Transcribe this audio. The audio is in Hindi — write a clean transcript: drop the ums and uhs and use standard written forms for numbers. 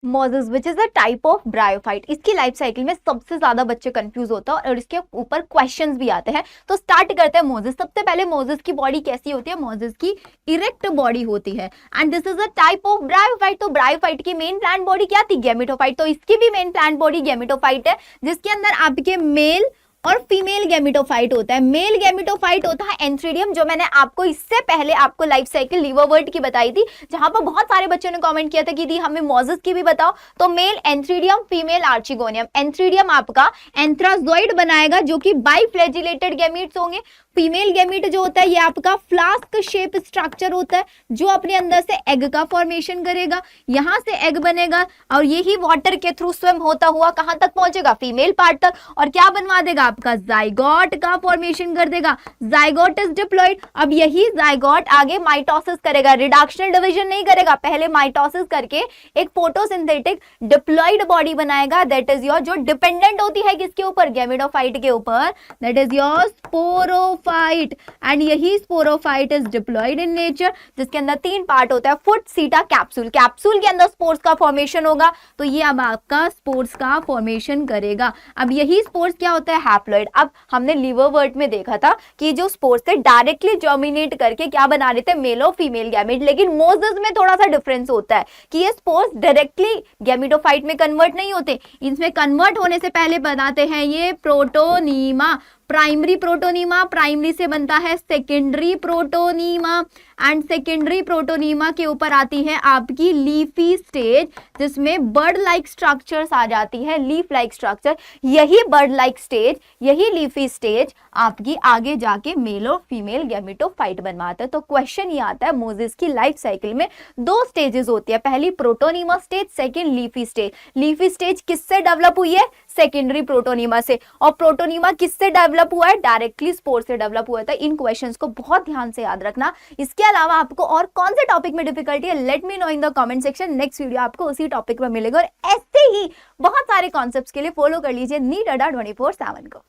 Moses which is a type of bryophyte. इसकी लाइफ साइकिल में सबसे ज्यादा बच्चे कंफ्यूज होते हैं और इसके ऊपर क्वेश्चंस भी आते हैं। तो स्टार्ट करते हैं मोजेस। सबसे पहले मोजेस की बॉडी कैसी होती है? मोजेस की इरेक्ट बॉडी होती है and this is a type of bryophyte. तो ब्रायोफाइट की मेन प्लांट बॉडी क्या थी? गैमेटोफाइट। तो इसकी भी मेन प्लांट बॉडी गैमेटोफाइट है, जिसके अंदर आपके मेल और फीमेल गैमेटोफाइट होता है। मेल गैमेटोफाइट होता है एंथ्रीडियम, जो मैंने आपको इससे पहले आपको लाइफ साइकिल लीवरवर्ट की बताई थी, जहां पर बहुत सारे बच्चों ने कमेंट किया था कि दी हमें मोजेस की भी बताओ। तो male antheridium, female archegonium. Antheridium आपका एंथ्राजोइड बनाएगा जो कि बाइफ्लैजिलेटेड गैमीट्स होंगे। फीमेल गैमीट जो होता है ये आपका फ्लास्क शेप स्ट्रक्चर होता है, जो अपने अंदर से एग का फॉर्मेशन करेगा। यहां से एग बनेगा और यही वाटर के थ्रू स्विम होता हुआ कहां तक पहुंचेगा? फीमेल पार्ट तक, और क्या बनवा देगा? आपका जाइगोट का फॉर्मेशन कर देगा। Zygote is diploid. अब यही जाइगोट आगे माइटोसिस करेगा, रिडक्शनल डिवीजन नहीं करेगा, पहले माइटोसिस करके एक फोटोसिंथेटिक डिप्लॉइड बॉडी बनाएगा। दैट इज योर, जो डिपेंडेंट होती है किसके ऊपर? गैमेटोफाइट के ऊपर। That is your sporophyte. And यही sporophyte is diploid in nature, जिसके अंदर तीन पार्ट होता है, फुट, सीटा, कैप्सूल। कैप्सूल के अंदर स्पोर्स का फॉर्मेशन होगा, तो ये अब आपका स्पोर्स का फॉर्मेशन करेगा। अब यही स्पोर्स क्या होता है? हैप्लॉइड। अब हमने लीवरवर्ट में देखा था कि जो स्पोर्स थे डायरेक्टली जर्मिनेट करके क्या बना रहे थे? मेल और फीमेल गैमेट। लेकिन मोजेस में थोड़ा सा डिफरेंस होता है कि ये स्पोर्स डायरेक्टली गैमेटोफाइट में कन्वर्ट नहीं होते, इसमें कन्वर्ट होने से पहले बनाते हैं ये प्रोटोनीमा। प्राइमरी प्रोटोनीमा, प्राइमरी से बनता है secondary protonema, and secondary protonema के ऊपर आती है आपकी लीफी स्टेज, जिसमें बर्ड लाइक स्ट्रक्चर्स आ जाती है, लीफ लाइक स्ट्रक्चर। यही बर्ड लाइक स्टेज, यही लीफी स्टेज आपकी आगे जाके मेल और फीमेल गैमेटोफाइट बनवाता है। तो क्वेश्चन ये आता है मोजेस की लाइफ साइकिल में दो स्टेजेस होती है, पहली protonema stage, second leafy stage. Leafy stage किससे डेवलप हुई है? सेकेंडरी प्रोटोनीमा से। और प्रोटोनीमा किससे डेवलप हुआ है? डायरेक्टली स्पोर से डेवलप हुआ था। इन क्वेश्चंस को बहुत ध्यान से याद रखना। इसके अलावा आपको और कौन से टॉपिक में डिफिकल्टी है, let me know in the comment section. Next video आपको उसी टॉपिक पर मिलेगा। और ऐसे ही बहुत सारे कॉन्सेप्ट्स के लिए फॉलो कर लीजिए नीट अड्डा 24/7 को।